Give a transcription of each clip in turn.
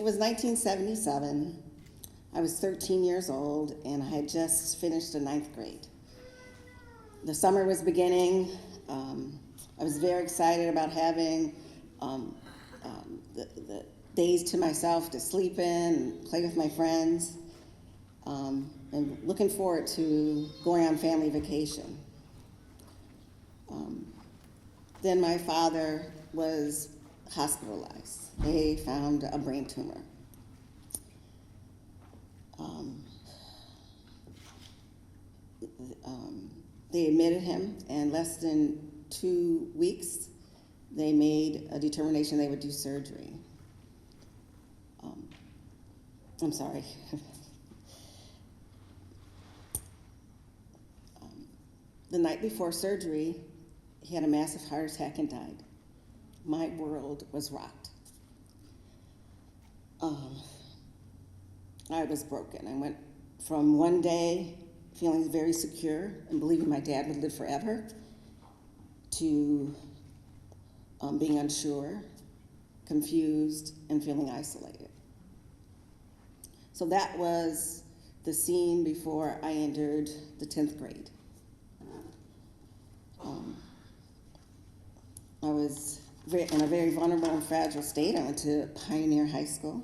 It was 1977. I was 13 years old, and I had just finished the 9th grade. The summer was beginning. I was very excited about having the days to myself to sleep in and play with my friends, and looking forward to going on family vacation. Then my father was hospitalized. They found a brain tumor. They admitted him, and less than 2 weeks, they made a determination they would do surgery. I'm sorry. The night before surgery, he had a massive heart attack and died. My world was rocked. I was broken. I went from one day feeling very secure and believing my dad would live forever to being unsure, confused, and feeling isolated. So that was the scene before I entered the 10th grade. I was in a very vulnerable and fragile state. I went to Pioneer High School.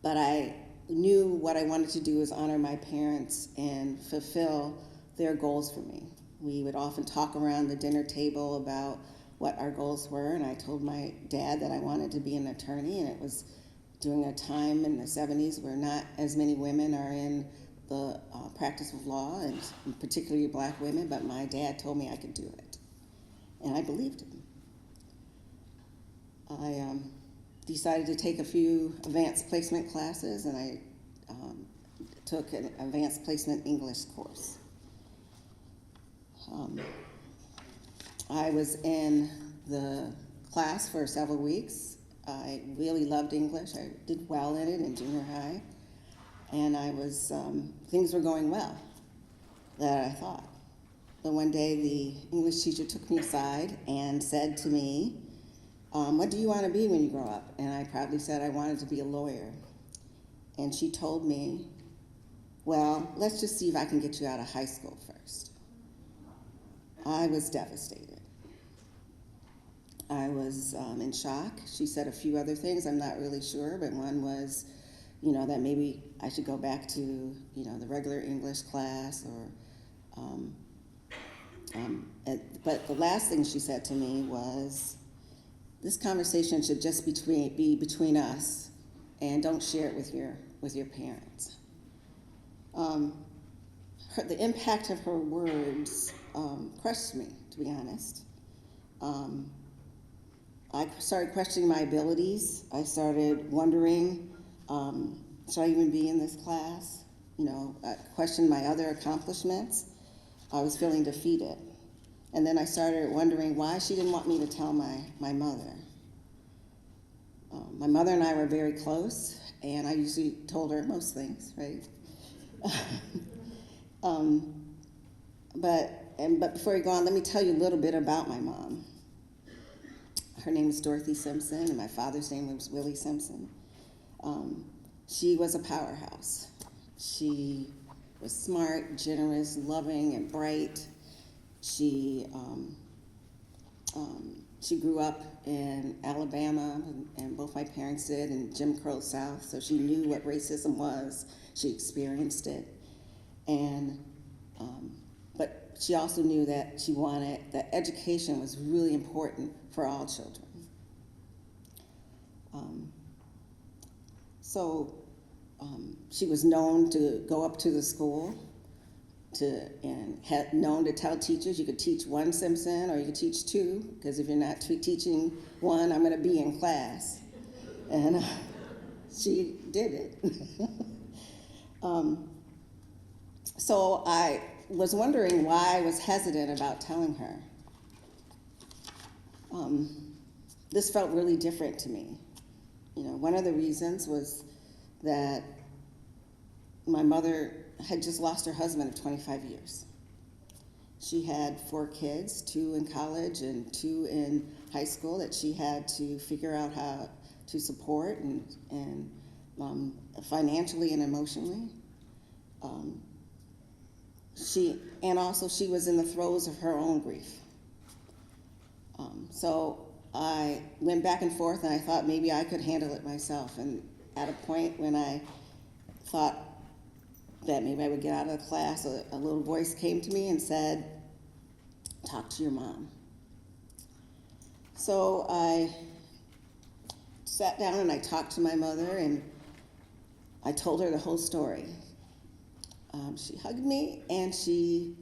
But I knew what I wanted to do was honor my parents and fulfill their goals for me. We would often talk around the dinner table about what our goals were, and I told my dad that I wanted to be an attorney, and it was during a time in the 70s where not as many women are in the practice of law, and particularly black women, but my dad told me I could do it, and I believed him. I decided to take a few advanced placement classes, and I took an advanced placement English course. I was in the class for several weeks. I really loved English. I did well in it in junior high, and I was, things were going well, that I thought. But one day the English teacher took me aside and said to me, what do you want to be when you grow up? And I proudly said I wanted to be a lawyer. And she told me, well, let's just see if I can get you out of high school first. I was devastated. I was in shock. She said a few other things, I'm not really sure, but one was, that maybe I should go back to, the regular English class, or, but the last thing she said to me was, this conversation should just be between us, and don't share it with your parents. The impact of her words crushed me, to be honest. I started questioning my abilities. I started wondering, should I even be in this class? I questioned my other accomplishments. I was feeling defeated. And then I started wondering why she didn't want me to tell my mother. My mother and I were very close, and I usually told her most things, right? But before we go on, let me tell you a little bit about my mom. Her name is Dorothy Simpson, and my father's name was Willie Simpson. She was a powerhouse. She was smart, generous, loving, and bright. She grew up in Alabama, and both my parents did, in Jim Crow South, so she knew what racism was. She experienced it. And, but she also knew that that education was really important for all children. She was known to go up to the school and had known to tell teachers you could teach one Simpson or you could teach two, because if you're not teaching one, I'm going to be in class. And she did it. So I was wondering why I was hesitant about telling her. This felt really different to me. One of the reasons was that my mother had just lost her husband of 25 years. She had 4 kids, 2 in college and 2 in high school, that she had to figure out how to support and financially and emotionally. She was in the throes of her own grief. So I went back and forth, and I thought maybe I could handle it myself. And at a point when I thought that maybe I would get out of the class, a little voice came to me and said, "Talk to your mom." So I sat down and I talked to my mother, and I told her the whole story. She hugged me, and she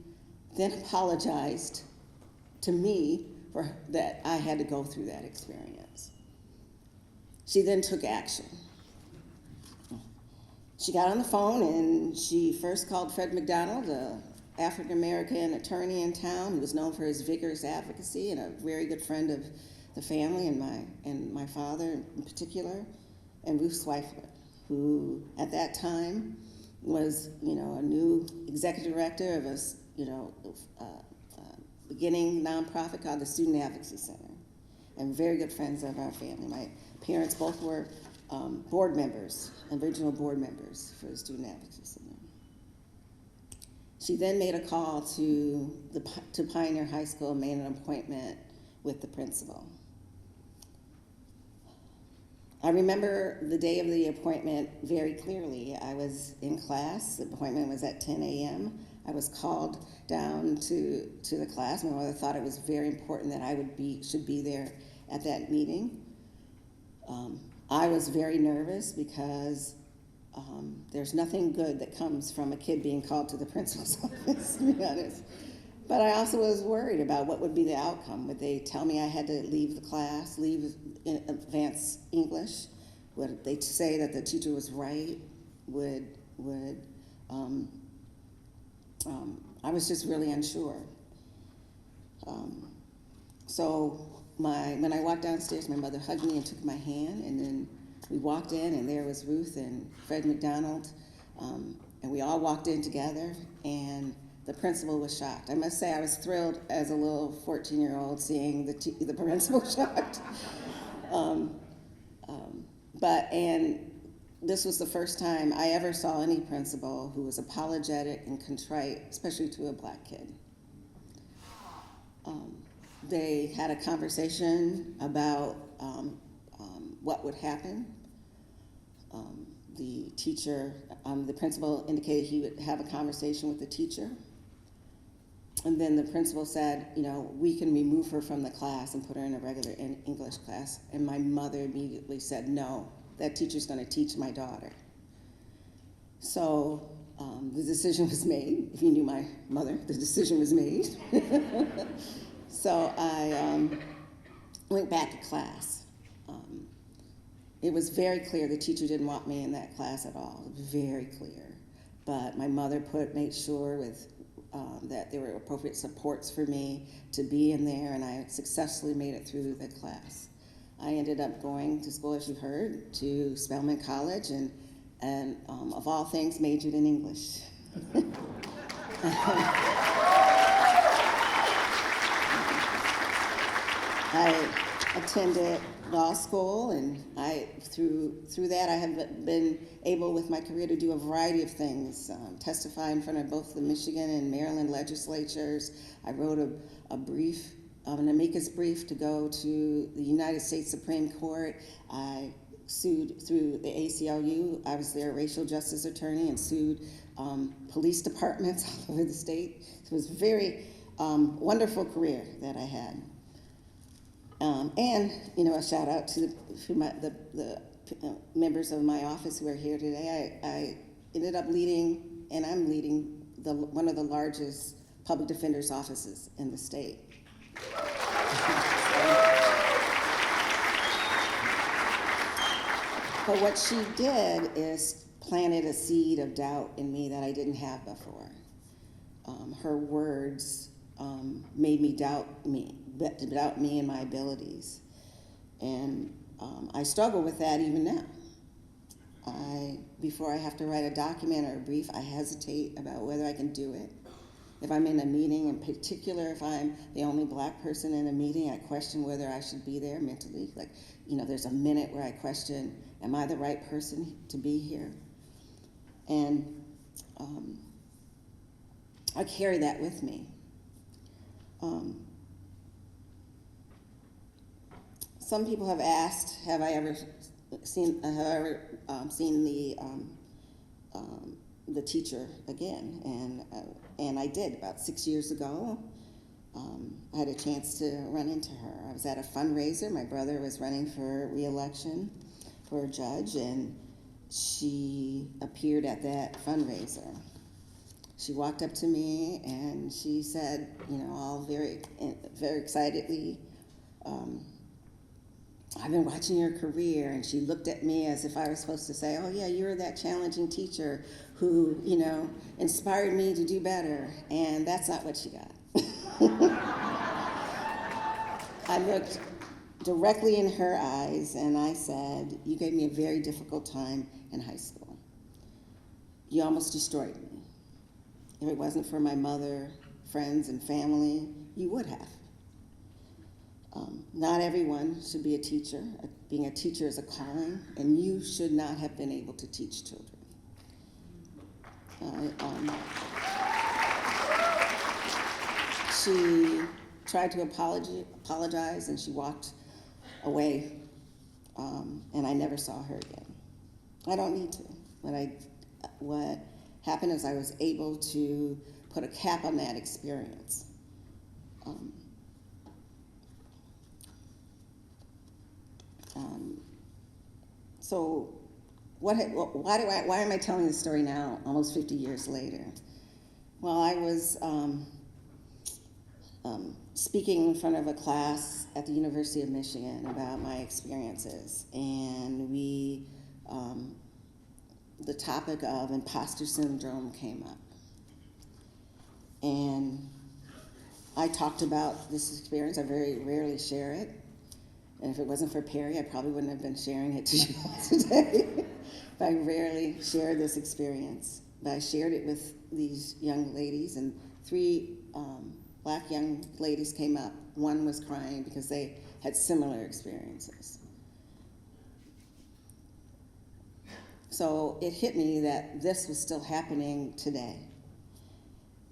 then apologized to me for that I had to go through that experience. She then took action. She got on the phone, and she first called Fred McDonald, an African-American attorney in town who was known for his vigorous advocacy and a very good friend of the family and my father in particular, and Ruth Zweifler, who at that time was, a new executive director of a, beginning nonprofit called the Student Advocacy Center, and very good friends of our family. My parents both were board members, original board members for the Student Advocacy Center. She then made a call to Pioneer High School and made an appointment with the principal. I remember the day of the appointment very clearly. I was in class. The appointment was at 10 a.m. I was called down to the class. My mother thought it was very important that I should be there at that meeting. I was very nervous because there's nothing good that comes from a kid being called to the principal's office, to be honest. But I also was worried about what would be the outcome. Would they tell me I had to leave the class, leave in advanced English? Would they say that the teacher was right? I was just really unsure. So when I walked downstairs, my mother hugged me and took my hand, and then we walked in, and there was Ruth and Fred McDonald, and we all walked in together, and the principal was shocked. I must say I was thrilled as a little 14-year-old seeing the principal shocked. And this was the first time I ever saw any principal who was apologetic and contrite, especially to a black kid. They had a conversation about what would happen. The principal indicated he would have a conversation with the teacher. And then the principal said, we can remove her from the class and put her in a regular English class. And my mother immediately said, no, that teacher's going to teach my daughter. So the decision was made. If you knew my mother, the decision was made. So I went back to class. It was very clear the teacher didn't want me in that class at all. It was very clear. But my mother made sure that there were appropriate supports for me to be in there, and I successfully made it through the class. I ended up going to school, as you heard, to Spelman College, and of all things, majored in English. I attended law school, and through that I have been able with my career to do a variety of things, testify in front of both the Michigan and Maryland legislatures. I wrote a brief, an amicus brief to go to the United States Supreme Court. I sued through the ACLU. I was their racial justice attorney and sued police departments all over the state. So it was a very wonderful career that I had. And a shout out to the members of my office who are here today. I ended up leading, and I'm leading, one of the largest public defender's offices in the state. But what she did is planted a seed of doubt in me that I didn't have before. Her words made me doubt me and my abilities. And I struggle with that even now. Before I have to write a document or a brief, I hesitate about whether I can do it. If I'm in a meeting, in particular, if I'm the only black person in a meeting, I question whether I should be there mentally. Like, there's a minute where I question, am I the right person to be here? And I carry that with me. Some people have asked, have I ever seen the teacher again? And I did about 6 years ago. I had a chance to run into her. I was at a fundraiser. My brother was running for re-election for a judge, and she appeared at that fundraiser. She walked up to me and she said, all very, very excitedly, I've been watching your career. And she looked at me as if I was supposed to say, oh yeah, you're that challenging teacher who, inspired me to do better. And that's not what she got. I looked directly in her eyes and I said, you gave me a very difficult time in high school. You almost destroyed me. If it wasn't for my mother, friends, and family, you would have. Not everyone should be a teacher. Being a teacher is a calling, and you should not have been able to teach children. She tried to apologize, and she walked away, and I never saw her again. I don't need to. What happened is I was able to put a cap on that experience. So why am I telling this story now, almost 50 years later? Well, I was speaking in front of a class at the University of Michigan about my experiences, and the topic of imposter syndrome came up. And I talked about this experience. I very rarely share it. And if it wasn't for Perry, I probably wouldn't have been sharing it to you today. But I rarely share this experience. But I shared it with these young ladies, and 3 black young ladies came up. One was crying because they had similar experiences. So it hit me that this was still happening today,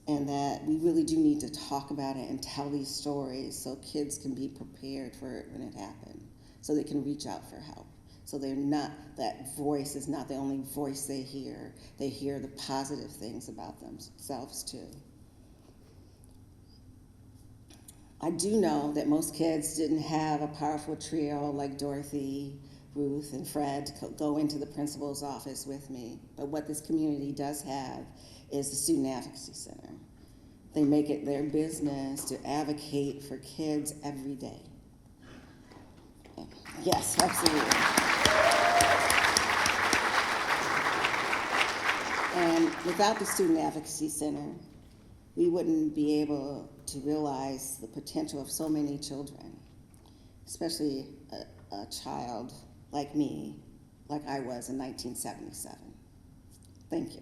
and that we really do need to talk about it and tell these stories so kids can be prepared for it when it happened, so they can reach out for help. So that voice is not the only voice they hear. They hear the positive things about themselves too. I do know that most kids didn't have a powerful trio like Dorothy, Ruth, and Fred to go into the principal's office with me. But what this community does have is the Student Advocacy Center. They make it their business to advocate for kids every day. Yes, absolutely. And without the Student Advocacy Center, we wouldn't be able to realize the potential of so many children, especially a child like me, like I was in 1977. Thank you.